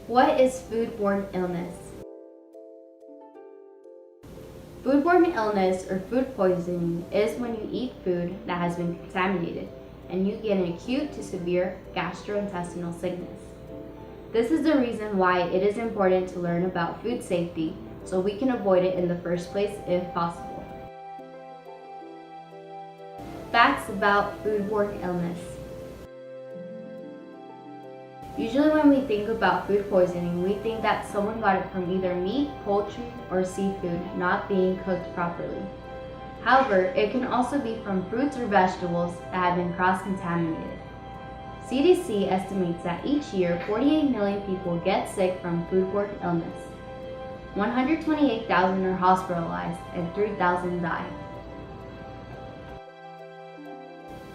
What is foodborne illness? Foodborne illness or food poisoning is when you eat food that has been contaminated and you get an acute to severe gastrointestinal sickness. This is the reason why it is important to learn about food safety so we can avoid it in the first place if possible. Facts about foodborne illness. Usually when we think about food poisoning, we think that someone got it from either meat, poultry, or seafood not being cooked properly. However, it can also be from fruits or vegetables that have been cross-contaminated. CDC estimates that each year 48 million people get sick from foodborne illness. 128,000 are hospitalized and 3,000 die.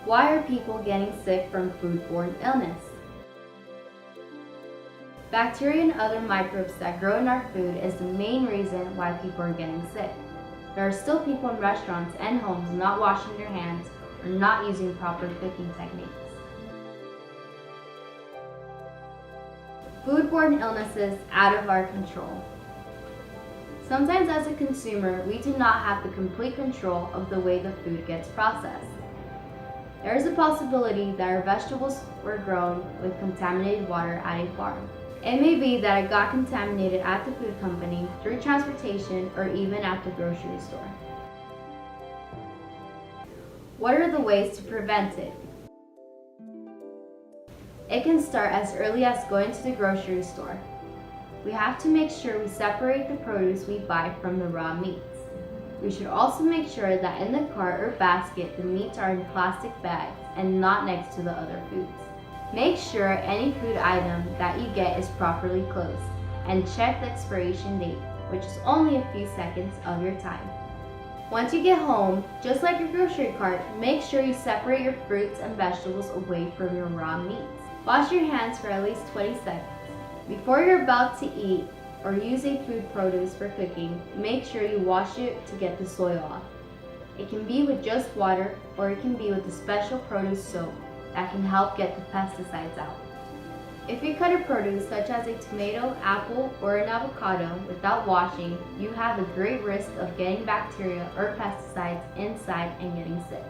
Why are people getting sick from foodborne illness? Bacteria and other microbes that grow in our food is the main reason why people are getting sick. There are still people in restaurants and homes not washing their hands or not using proper cooking techniques. Foodborne illnesses out of our control. Sometimes as a consumer, we do not have the complete control of the way the food gets processed. There is a possibility that our vegetables were grown with contaminated water at a farm. It may be that it got contaminated at the food company, through transportation, or even at the grocery store. What are the ways to prevent it? It can start as early as going to the grocery store. We have to make sure we separate the produce we buy from the raw meats. We should also make sure that in the cart or basket the meats are in plastic bags and not next to the other foods. Make sure any food item that you get is properly closed, and check the expiration date, which is only a few seconds of your time. Once you get home, just like your grocery cart, make sure you separate your fruits and vegetables away from your raw meats. Wash your hands for at least 20 seconds. Before you're about to eat or use a food produce for cooking, make sure you wash it to get the soil off. It can be with just water, or it can be with a special produce soap that can help get the pesticides out. If you cut a produce such as a tomato, apple, or an avocado without washing, you have a great risk of getting bacteria or pesticides inside and getting sick.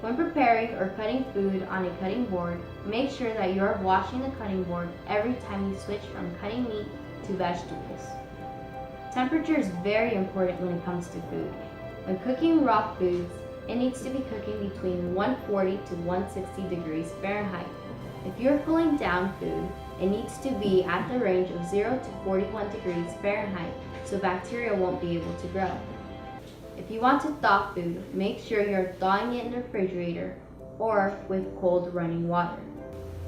When preparing or cutting food on a cutting board, make sure that you are washing the cutting board every time you switch from cutting meat to vegetables. Temperature is very important when it comes to food. When cooking raw foods, it needs to be cooking between 140 to 160 degrees Fahrenheit. If you're cooling down food, it needs to be at the range of 0 to 41 degrees Fahrenheit so bacteria won't be able to grow. If you want to thaw food, make sure you're thawing it in the refrigerator or with cold running water.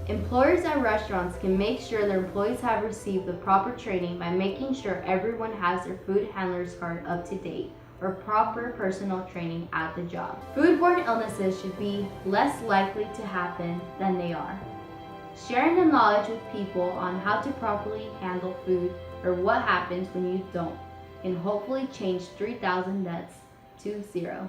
Employers at restaurants can make sure their employees have received the proper training by making sure everyone has their food handler's card up to date or proper personal training at the job. Foodborne illnesses should be less likely to happen than they are. Sharing the knowledge with people on how to properly handle food or what happens when you don't can hopefully change 3,000 deaths to 0.